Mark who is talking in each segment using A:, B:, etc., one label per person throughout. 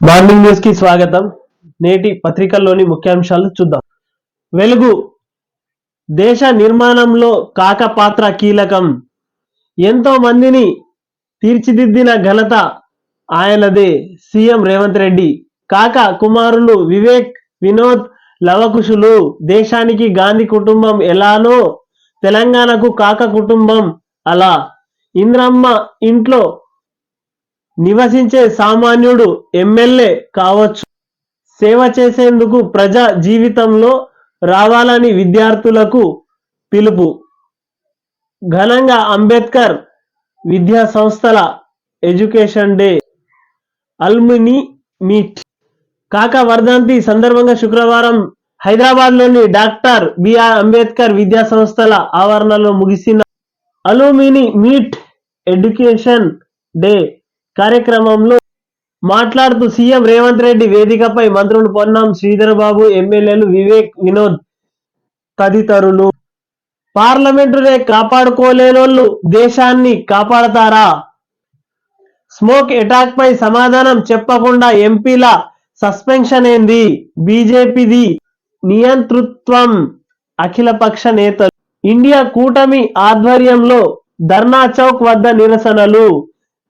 A: Morning news కి స్వాగతం. నేటి పత్రికల్లోని ముఖ్యాంశాలు చూద్దాం. వెలుగు దేశ నిర్మాణంలో కాక పాత్ర కీలకం. ఎంతో మందిని తీర్చిదిద్దిన ఘనత ఆయనదే. సీఎం రేవంత్ రెడ్డి. కాక కుమారులు వివేక్, వినోద్ లవకుశులు. దేశానికి గాంధీ కుటుంబం ఎలానో తెలంగాణకు కాక కుటుంబం అలా. ఇంద్రమ్మ ఇంట్లో నివసించే సామాన్యుడు ఎమ్మెల్యే కావచ్చు. సేవ చేసేందుకు ప్రజా జీవితంలో రావాలని విద్యార్థులకు పిలుపు. ఘనంగా అంబేద్కర్ విద్యా సంస్థల ఎడ్యుకేషన్ డే, అల్యూమిని మీట్. కాక వర్ధంతి సందర్భంగా శుక్రవారం హైదరాబాద్లోని డాక్టర్ బిఆర్ అంబేద్కర్ విద్యా సంస్థల ఆవరణలో ముగిసిన అల్యూమిని మీట్ ఎడ్యుకేషన్ డే కార్యక్రమంలో మాట్లాడుతూ సీఎం రేవంత్ రెడ్డి వేదికపై మంత్రులు పొన్నం శ్రీధర్ బాబు, ఎమ్మెల్యేలు వివేక్, వినోద్ తదితరులు. పార్లమెంటునే కాపాడుకోలేనోళ్ళు దేశాన్ని కాపాడతారా? స్మోక్ అటాక్ పై సమాధానం చెప్పకుండా ఎంపీల సస్పెన్షన్ ఏంది? బీజేపీది నియంతృత్వం. అఖిలపక్ష నేతలు. ఇండియా కూటమి ఆధ్వర్యంలో ధర్నా చౌక్ వద్ద నిరసనలు.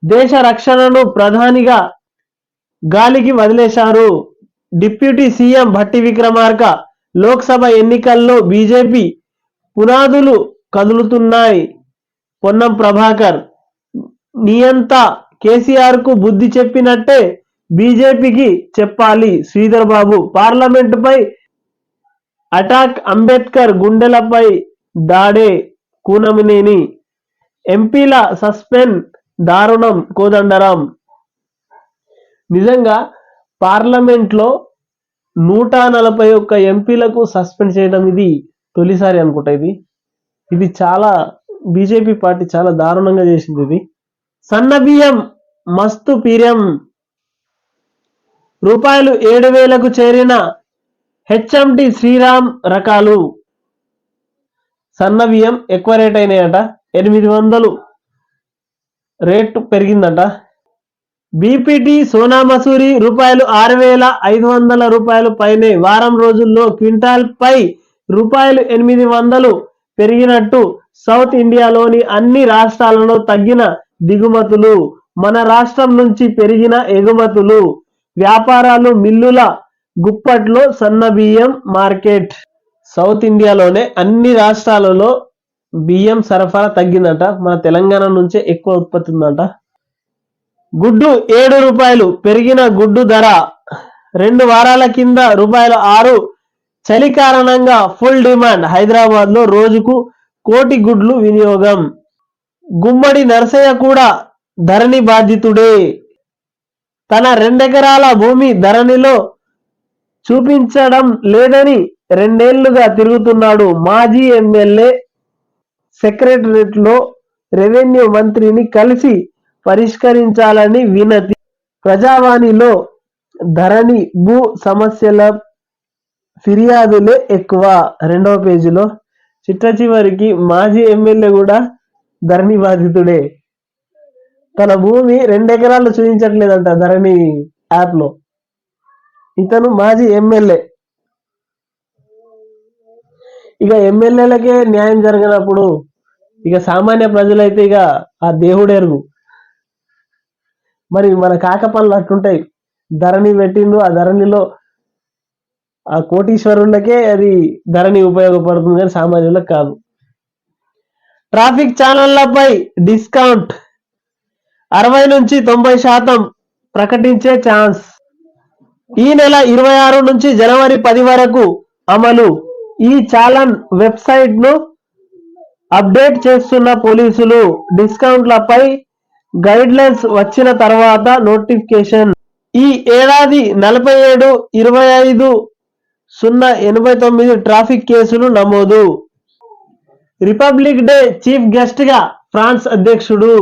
A: దేశ రక్షణను ప్రధానిగా గాలికి వదిలేశారు డిప్యూటీ సీఎం భట్టి విక్రమార్క. లోక్సభ ఎన్నికల్లో బీజేపీ పునాదులు కదులుతున్నాయి. పొన్నం ప్రభాకర్. నియంత కేసీఆర్ కు బుద్ధి చెప్పినట్టే బీజేపీకి చెప్పాలి శ్రీధర్ బాబు. పార్లమెంటుపై అటాక్, అంబేద్కర్ గుండెలపై దాడే కూనమినేని. ఎంపీల సస్పెండ్ దారుణం కోదండరాం. నిజంగా పార్లమెంట్లో 141 ఎంపీలకు సస్పెండ్ చేయడం ఇది తొలిసారి అనుకుంటా. ఇది చాలా బీజేపీ పార్టీ చాలా దారుణంగా చేసింది. ఇది సన్నబియ్యం మస్తు పీర్యం. రూపాయలు 7,000కు చేరిన హెచ్ఎంటి శ్రీరామ్ రకాలు. సన్నబియ్యం ఎక్కువ రేట్ అయినాయట. 800 రేటు పెరిగిందట. బీపీటీ సోనా మసూరి రూపాయలు 6,500 పైనే. వారం రోజుల్లో క్వింటాల్ పై రూపాయలు 800 పెరిగినట్టు సౌత్ ఇండియాలోని అన్ని రాష్ట్రాలలో తగ్గిన దిగుమతులు, మన రాష్ట్రం నుంచి పెరిగిన ఎగుమతులు. వ్యాపారాలు, మిల్లుల గుప్పట్లో సన్నబియ్యం మార్కెట్. సౌత్ ఇండియాలోనే అన్ని రాష్ట్రాలలో బియ్యం సరఫరా తగ్గిందట. మన తెలంగాణ నుంచే ఎక్కువ ఉత్పత్తి ఉందంట. గుడ్డు 7 రూపాయలు పెరిగిన గుడ్డు ధర 2 వారాల కింద రూ. 6. చలి కారణంగా ఫుల్ డిమాండ్. హైదరాబాద్ లో రోజుకు 1 కోటి గుడ్లు వినియోగం. గుమ్మడి నరసయ్య కూడా ధరణి బాధితుడే. తన 2 ఎకరాల భూమి ధరణిలో చూపించడం లేదని 2 ఏళ్లుగా తిరుగుతున్నాడు. మాజీ ఎమ్మెల్యే సెక్రటరేట్ లో రెవెన్యూ మంత్రిని కలిసి పరిష్కరించాలని వినతి. ప్రజావాణిలో ధరణి భూ సమస్యల ఫిర్యాదులే ఎక్కువ. 2వ పేజీలో చిట్ట చివరికి మాజీ ఎమ్మెల్యే కూడా ధరణి బాధితుడే. తన భూమి 2 ఎకరాలు చూపించట్లేదంట ధరణి యాప్ లో. ఇతను మాజీ ఎమ్మెల్యే. ఇక ఎమ్మెల్యేలకే న్యాయం జరగనప్పుడు ఇక సామాన్య ప్రజలైతే ఇక ఆ దేవుడెరుగు. మరి మన కాక పనులు అట్టుంటాయి. ధరణి పెట్టిండు, ఆ ధరణిలో ఆ కోటీశ్వరులకే అది ధరణి ఉపయోగపడుతుంది కానీ సామాన్యులకు కాదు. ట్రాఫిక్ ఛానళ్లపై డిస్కౌంట్ 60 నుంచి 90% ప్రకటించే ఛాన్స్. ఈ నెల 26 నుంచి జనవరి 10 వరకు అమలు. ఈ చాలన్ వెబ్సైట్ ను అప్డేట్ చేస్తున్న పోలీసులు. డిస్కౌంట్లపై గైడ్ లైన్స్ వచ్చిన తర్వాత నోటిఫికేషన్. ఈ ఏడాది 47,25,089 ట్రాఫిక్ కేసులు నమోదు. రిపబ్లిక్ డే చీఫ్ గెస్ట్ గా ఫ్రాన్స్ అధ్యక్షుడు.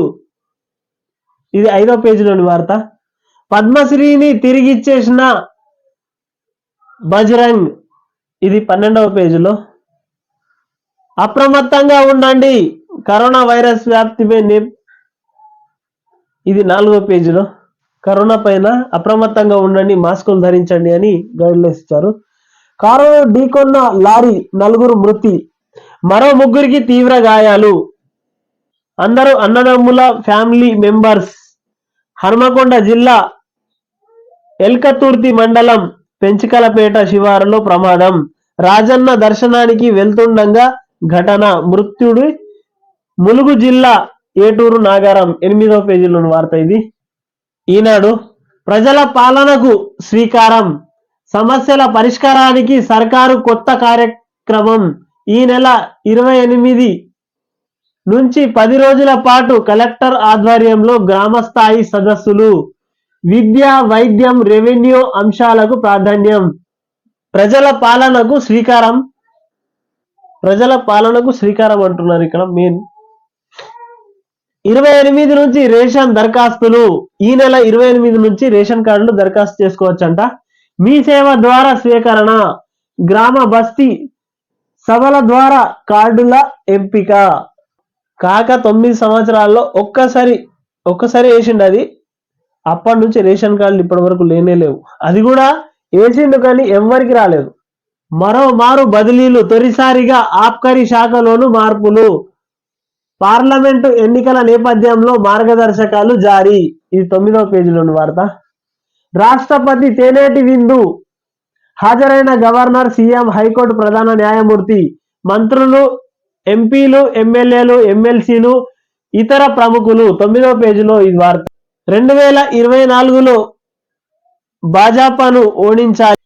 A: ఇది 5వ పేజీలోని వార్త. పద్మశ్రీని తిరిగిచ్చేసిన బజరంగ్. ఇది 12వ పేజీలో. అప్రమత్తంగా ఉండండి, కరోనా వైరస్ వ్యాప్తిపై ఇది 4వ పేజీలో. కరోనా పైన అప్రమత్తంగా ఉండండి, మాస్కులు ధరించండి అని గైడ్లైన్స్ ఇచ్చారు. కారును ఢీకొన్న లారీ, 4 మృతి, మరో 3కి తీవ్ర గాయాలు. అందరూ అన్నదమ్ముల ఫ్యామిలీ మెంబర్స్. హనుమకొండ జిల్లా ఎల్కతుర్తి మండలం పెంచికలపేట శివారులో ప్రమాదం. రాజన్న దర్శనానికి వెళ్తుండగా ఘటన. మృత్యుడు ములుగు జిల్లా ఏటూరు నాగారం. 8వ పేజీలోని వార్త ఇది. ఈనాడు ప్రజల పాలనకు శ్రీకారం, సమస్యల పరిష్కారానికి సర్కారు కొత్త కార్యక్రమం. ఈ నెల 28 నుంచి 10 రోజుల పాటు కలెక్టర్ ఆధ్వర్యంలో గ్రామస్థాయి సదస్సులు. విద్య, వైద్యం, రెవెన్యూ అంశాలకు ప్రాధాన్యం. ప్రజల పాలనకు శ్రీకారం అంటున్నారు ఇక్కడ మెయిన్. 28 నుంచి రేషన్ దరఖాస్తులు. ఈ నెల 28 నుంచి రేషన్ కార్డులు దరఖాస్తు చేసుకోవచ్చంట. మీ సేవ ద్వారా స్వీకరణ. గ్రామ బస్తీ సభల ద్వారా కార్డుల ఎంపిక. కాక 9 సంవత్సరాల్లో ఒక్కసారి వేసిండు అది. అప్పటి నుంచి రేషన్ కార్డులు ఇప్పటి వరకు లేనే లేవు. అది కూడా వేసిండు కానీ ఎవ్వరికి రాలేదు. మరోమారు బదిలీలు. తొలిసారిగా ఆబ్కారీ శాఖలోను మార్పులు. పార్లమెంటు ఎన్నికల నేపథ్యంలో మార్గదర్శకాలు జారీ. ఇది 9వ పేజీలోని వార్త. రాష్ట్రపతి తేనేటి విందు. హాజరైన గవర్నర్, సీఎం, హైకోర్టు ప్రధాన న్యాయమూర్తి, మంత్రులు, ఎంపీలు, ఎమ్మెల్యేలు, ఎమ్మెల్సీలు, ఇతర ప్రముఖులు. 9వ పేజీలో ఈ వార్త. 2024లో భాజపాను ఓడించాలి.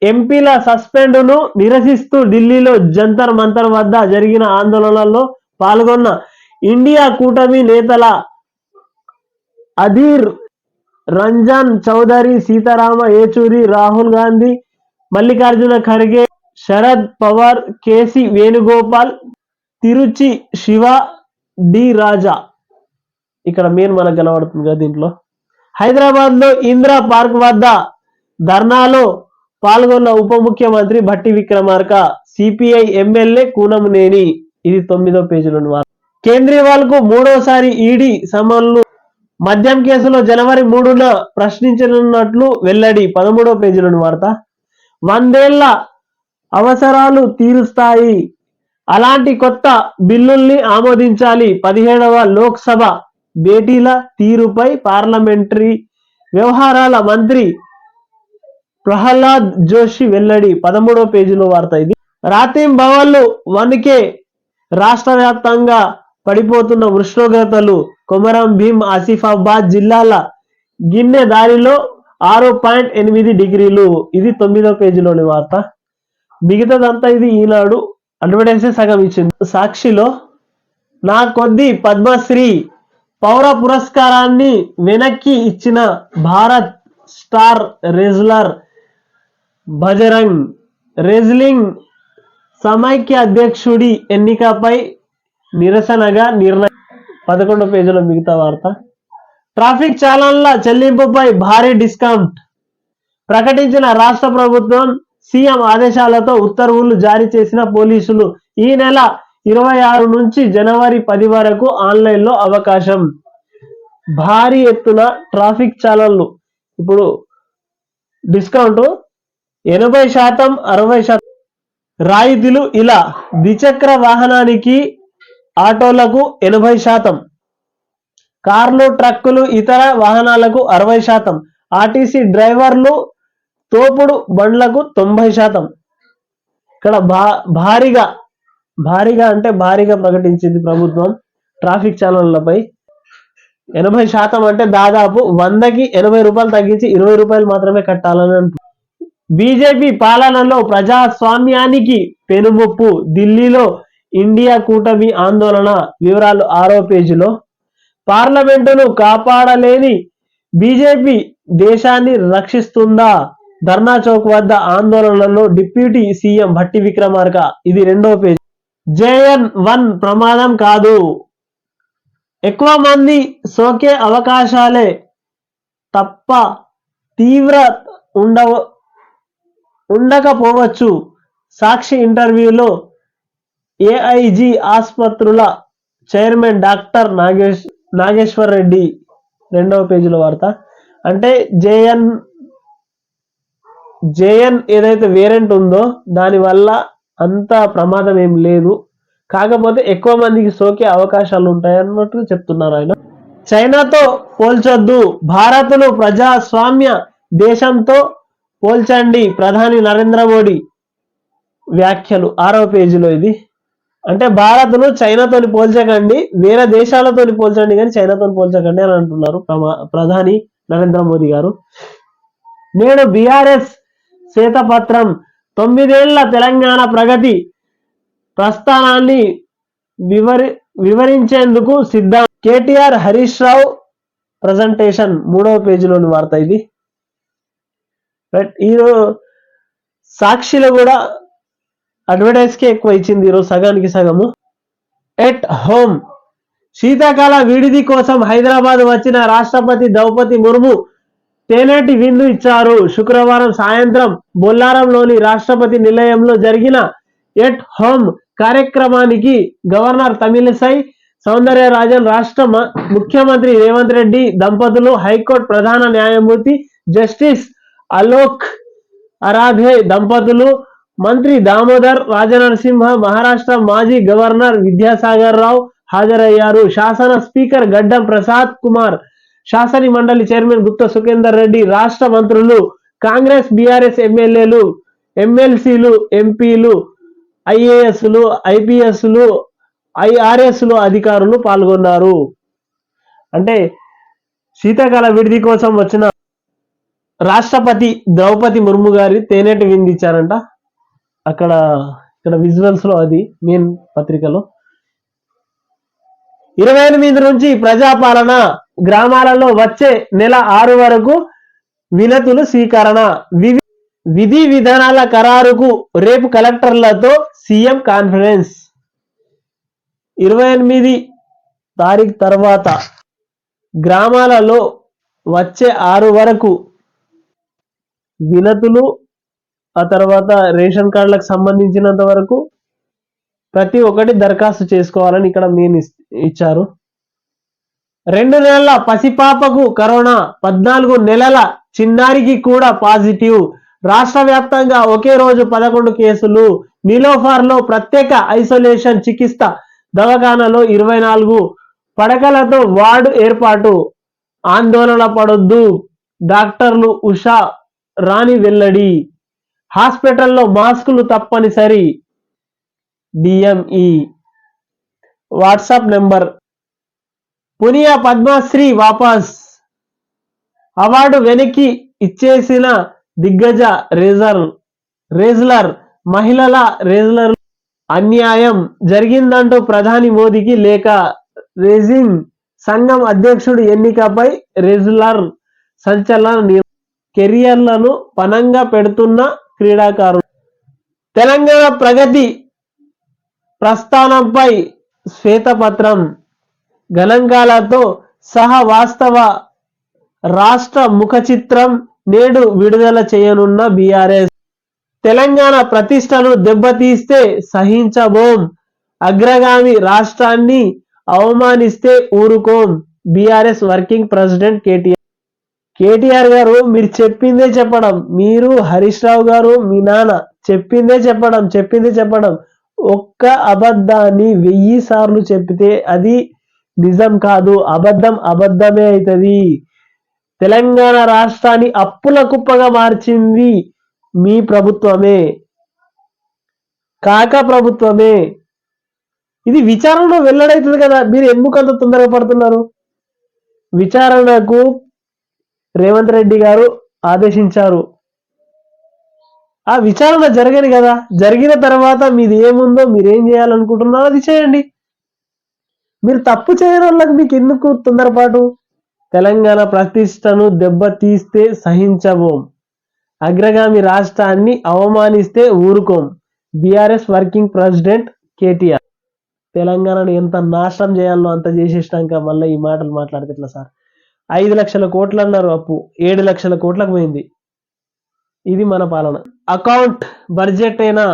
A: ఎంపీల సస్పెండ్ను నిరసిస్తూ ఢిల్లీలో జంతర్ మంతర్ వద్ద జరిగిన ఆందోళనలో పాల్గొన్న ఇండియా కూటమి నేతల అధీర్ రంజన్ చౌదరి, సీతారామ ఏచూరి, రాహుల్ గాంధీ, మల్లికార్జున ఖర్గే, శరద్ పవార్, కేసీ వేణుగోపాల్, తిరుచి శివ, డి రాజా. ఇక్కడ మెయిన్ మనకు కనబడుతుంది కదా దీంట్లో. హైదరాబాద్ లో ఇందిరా పార్క్ వద్ద ధర్నాలో పాల్గొన్న ఉప ముఖ్యమంత్రి భట్టి విక్రమార్క, సిపిఐ ఎమ్మెల్యే కూనంనేని. ఇది 9వ పేజీలోని వార్త. కేజ్రీవాల్ కు 3వసారి ఈడీ సమన్లు. మద్యం కేసులో జనవరి 3న ప్రశ్నించనున్నట్లు వెల్లడి. 13వ పేజీలోని వార్త. 100 ఏళ్ల అవసరాలు తీరుస్తాయి. అలాంటి కొత్త బిల్లుల్ని ఆమోదించాలి. 17వ లోక్సభ భేటీల తీరుపై పార్లమెంటరీ వ్యవహారాల మంత్రి ప్రహ్లాద్ జోషి వెల్లడి. 13వ పేజీలో వార్త ఇది. రాతింబవళ్లు వణికే. రాష్ట్ర వ్యాప్తంగా పడిపోతున్న ఉష్ణోగ్రతలు. కొమరం భీం, ఆసిఫాబాద్ జిల్లాల గిన్నె దారిలో 6.8 డిగ్రీలు. ఇది 9వ పేజీలోని వార్త. మిగతాదంతా ఇది ఈనాడు అడ్వర్టైజ్ సగం ఇచ్చింది. సాక్షిలో నా కొద్ది పద్మశ్రీ పౌర పురస్కారాన్ని వెనక్కి ఇచ్చిన Bharat star wrestler Bajrang wrestling సమైక్య అధ్యక్షుడి ఎన్నికపై నిరసనగా నిర్ణయం. 11వ పేజీలో మిగతా వార్త. ట్రాఫిక్ చాలన్ల చెల్లింపుపై భారీ డిస్కౌంట్ ప్రకటించిన రాష్ట్ర ప్రభుత్వం. సీఎం ఆదేశాలతో ఉత్తర్వులు జారీ చేసిన పోలీసులు. ఈ నెల 26 నుంచి జనవరి 10 వరకు ఆన్లైన్లో అవకాశం. భారీ ఎత్తున ట్రాఫిక్ చాలన్లు. ఇప్పుడు డిస్కౌంట్ 80%, 60% రాయితీలు. ఇలా ద్విచక్ర వాహనానికి, ఆటోలకు 80%, కార్లు, ట్రక్కులు, ఇతర వాహనాలకు 60%, ఆర్టీసీ డ్రైవర్లు, తోపుడు బండ్లకు 90%. ఇక్కడ భారీగా ప్రకటించింది ప్రభుత్వం ట్రాఫిక్ ఛానళ్లపై. 80% అంటే దాదాపు 100కి 80 రూపాయలు తగ్గించి 20 రూపాయలు మాత్రమే కట్టాలని అంటుంది. బీజేపీ పాలనలో ప్రజాస్వామ్యానికి పెనుముప్పు. ఢిల్లీలో ఇండియా కూటమి ఆందోళన. వివరాలు 6వ పేజీలో. పార్లమెంటును కాపాడలేని బీజేపీ దేశాన్ని రక్షిస్తుందా? ధర్నా చౌక్ వద్ద ఆందోళనలో డిప్యూటీ సీఎం భట్టి విక్రమార్క. ఇది 2వ పేజీ. JN-1 ప్రమాదం కాదు. ఎక్కువ మంది సోకే అవకాశాలే తప్ప తీవ్ర ఉండకపోవచ్చు. సాక్షి ఇంటర్వ్యూలో ఏఐజీ ఆసుపత్రుల చైర్మన్ డాక్టర్ నాగేశ్వర్ రెడ్డి. 2వ పేజీలో వార్త. అంటే జేఎన్ ఏదైతే వేరియంట్ ఉందో దాని వల్ల అంత ప్రమాదం ఏం లేదు, కాకపోతే ఎక్కువ మందికి సోకే అవకాశాలు ఉంటాయి అన్నట్టు చెప్తున్నారు ఆయన. చైనాతో పోల్చొద్దు, భారత్ను ప్రజాస్వామ్య దేశంతో పోల్చండి ప్రధాని నరేంద్ర మోడీ వ్యాఖ్యలు 6వ పేజీలో. ఇది అంటే భారత్ను చైనాతోని పోల్చకండి, వేరే దేశాలతోని పోల్చండి కానీ చైనాతో పోల్చకండి అని అంటున్నారు ప్రధాని నరేంద్ర మోదీ గారు. నేడు బీఆర్ఎస్ శ్వేతపత్రం 9 ఏళ్ల తెలంగాణ ప్రగతి ప్రస్థానాన్ని వివరించేందుకు సిద్ధం. కేటీఆర్ హరీష్ రావు ప్రజెంటేషన్ 3వ పేజీలోని వార్త ఇది. ఈరోజు సాక్షిలో కూడా అడ్వర్టైజ్కే ఎక్కువ ఇచ్చింది ఈరోజు, సగానికి సగము. ఎట్ హోమ్ శీతాకాల విడిది కోసం హైదరాబాద్ వచ్చిన రాష్ట్రపతి ద్రౌపది ముర్ము తేనేటి విందు ఇచ్చారు. శుక్రవారం సాయంత్రం బొల్లారంలోని రాష్ట్రపతి నిలయంలో జరిగిన ఎట్ హోమ్ కార్యక్రమానికి గవర్నర్ తమిళిసై సౌందరరాజన్, రాష్ట్ర ముఖ్యమంత్రి రేవంత్ రెడ్డి దంపతులు, హైకోర్టు ప్రధాన న్యాయమూర్తి జస్టిస్ అలోక్ అరాధే దంపతులు, మంత్రి దామోదర్ రాజనరసింహ, మహారాష్ట్ర మాజీ గవర్నర్ విద్యాసాగర్ రావు హాజరయ్యారు. శాసన స్పీకర్ గడ్డం ప్రసాద్ కుమార్, శాసన మండలి చైర్మన్ గుత్త సుఖేందర్ రెడ్డి, రాష్ట్ర మంత్రులు, కాంగ్రెస్ బీఆర్ఎస్ ఎమ్మెల్యేలు, ఎమ్మెల్సీలు, ఎంపీలు, ఐఏఎస్లు, ఐపీఎస్లు, ఐఆర్ఎస్లు అధికారులు పాల్గొన్నారు. అంటే శీతాకాల విడిది కోసం వచ్చిన రాష్ట్రపతి ద్రౌపది ముర్ము గారి తేనేటి విందు ఇచ్చారంట. ఇక్కడ విజువల్స్ లో అది మెయిన్ పత్రికలో. 28 నుంచి ప్రజాపాలన గ్రామాలలో వచ్చే నెల 6 వరకు వినతులు స్వీకరణ. విధి విధానాల ఖరారుకు రేపు కలెక్టర్లతో సీఎం కాన్ఫరెన్స్. 28 తారీఖు తర్వాత గ్రామాలలో వచ్చే 6 వరకు వినతులు, ఆ తర్వాత రేషన్ కార్డులకు సంబంధించినంత వరకు ప్రతి ఒక్కటి దరఖాస్తు చేసుకోవాలని ఇక్కడ మెయిన్ ఇచ్చారు. 2 నెలల పసిపాపకు కరోనా, 14 నెలల చిన్నారికి కూడా పాజిటివ్. రాష్ట్ర వ్యాప్తంగా ఒకే రోజు 11 కేసులు. నీలోఫర్లో ప్రత్యేక ఐసోలేషన్ చికిత్స దవాఖానలో 24 పడకలతో వార్డు ఏర్పాటు. ఆందోళన పడొద్దు, డాక్టర్లు ఉషా రాణి వెల్లడి. హాస్పిటల్లో మాస్కులు తప్పనిసరి. DME WhatsApp number. Punia Padmashri వాపస్, అవార్డు వెనక్కి ఇచ్చేసిన దిగ్గజ రేజ్లర్, మహిళల రేజ్లర్ అన్యాయం జరిగిందంటూ ప్రధాని మోదీకి లేఖ. రేజింగ్ సంఘం అధ్యక్షుడు ఎన్నికపై రేజ్లర్ సంచలన కెరియర్లను పనంగా పెడుతున్న క్రీడాకారులు. తెలంగాణ ప్రగతి ప్రస్థానంపై శ్వేతపత్రం, గణాంకాలతో సహా వాస్తవ రాష్ట్ర ముఖ చిత్రం నేడు విడుదల చేయనున్న బీఆర్ఎస్. తెలంగాణ ప్రతిష్టను దెబ్బతీస్తే సహించబోం, అగ్రగామి రాష్ట్రాన్ని అవమానిస్తే ఊరుకోం. బీఆర్ఎస్ వర్కింగ్ ప్రెసిడెంట్ కేటీఆర్ గారు మీరు చెప్పిందే చెప్పడం, మీరు హరీష్ రావు గారు మీ నాన్న చెప్పిందే చెప్పడం. ఒక్క అబద్ధాన్ని 1000 సార్లు చెప్తే అది నిజం కాదు, అబద్ధమే అవుతుంది. తెలంగాణ రాష్ట్రాన్ని అప్పుల కుప్పగా మార్చింది మీ ప్రభుత్వమే, కాక ప్రభుత్వమే. ఇది విచారణలో వెల్లడైతుంది కదా, మీరు ఎందుకు అంత తొందరగా పడుతున్నారు? విచారణకు రేవంత్ రెడ్డి గారు ఆదేశించారు. ఆ విచారణ జరగని కదా, జరిగిన తర్వాత మీది ఏముందో, మీరేం చేయాలనుకుంటున్నారో అది చేయండి. మీరు తప్పు చేయని వాళ్ళకి మీకు ఎందుకు తొందరపాటు? తెలంగాణ ప్రతిష్టను దెబ్బతీస్తే సహించబోం, అగ్రగామి రాష్ట్రాన్ని అవమానిస్తే ఊరుకోం. BRS working president KTR. తెలంగాణను ఎంత నాశనం చేయాలో అంత చేసేసినాక మళ్ళీ ఈ మాటలు మాట్లాడితే ఎట్లా సార్? 5 లక్షల కోట్లు అన్నారు అప్పు, 7 లక్షల కోట్లకు పోయింది. ఇది మన పాలన. అకౌంట్ బడ్జెట్ అయినా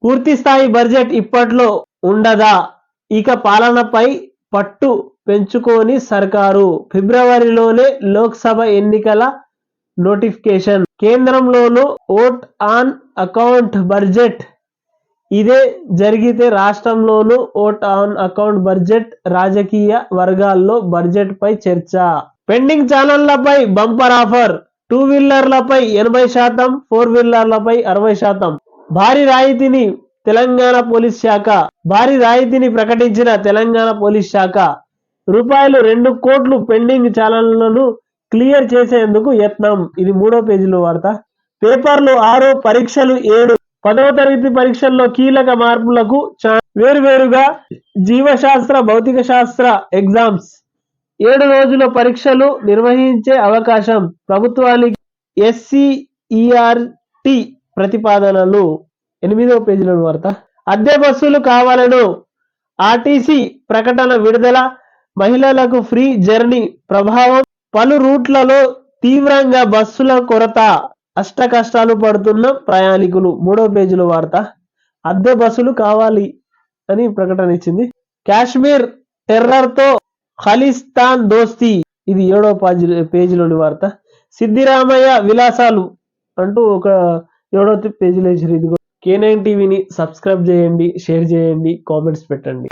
A: పూర్తి స్థాయి బడ్జెట్ ఇప్పట్లో ఉండదా? ఇక పాలనపై పట్టు పెంచుకోని సర్కారు. ఫిబ్రవరిలోనే లోక్సభ ఎన్నికల నోటిఫికేషన్. కేంద్రంలోనూ ఓట్ ఆన్ అకౌంట్ బడ్జెట్. ఇదే జరిగితే రాష్ట్రంలోనూ ఓట్ ఆన్ అకౌంట్ బడ్జెట్. రాజకీయ వర్గాల్లో బడ్జెట్ పై చర్చ. పెండింగ్ ఛానళ్లపై బంపర్ ఆఫర్. 2 వీలర్లపై 80%, 4 వీలర్లపై 60%. భారీ రాయితీని తెలంగాణ పోలీస్ శాఖ. భారీ రాయితీని ప్రకటించిన తెలంగాణ పోలీస్ శాఖ. రూపాయలు 2 కోట్లు పెండింగ్ ఛానళ్లను క్లియర్ చేసేందుకు యత్నం. ఇది 3వ పేజీలో వార్త. పేపర్లు 6, పరీక్షలు 7. 10వ తరగతి పరీక్షల్లో కీలక మార్పులకు వేరువేరుగా జీవశాస్త్ర, భౌతిక శాస్త్ర ఎగ్జామ్స్. 7 రోజుల పరీక్షలు నిర్వహించే అవకాశం ప్రభుత్వానికి. SCERT ప్రతిపాదనలు. 8వ పేజీలో వార్త. అద్దె బస్సులు కావాలను ఆర్టీసీ ప్రకటన విడుదల. మహిళలకు ఫ్రీ జర్నీ ప్రభావం. పలు రూట్లలో తీవ్రంగా బస్సుల కొరత. అష్టకష్టాలు పడుతున్న ప్రయాణికులు. 3వ పేజీలో వార్త. అద్దె బస్సులు కావాలి అని ప్రకటన ఇచ్చింది. కాశ్మీర్ టెర్రర్తో ఖలిస్తాన్ దోస్తీ. ఇది 7వ పేజీలోని వార్త. సిద్దిరామయ్య విలాసాలు అంటూ ఒక 7వ పేజీలో ఇచ్చారు. ఇదిగో K9 టీవీని సబ్స్క్రైబ్ చేయండి, షేర్ చేయండి, కామెంట్స్ పెట్టండి.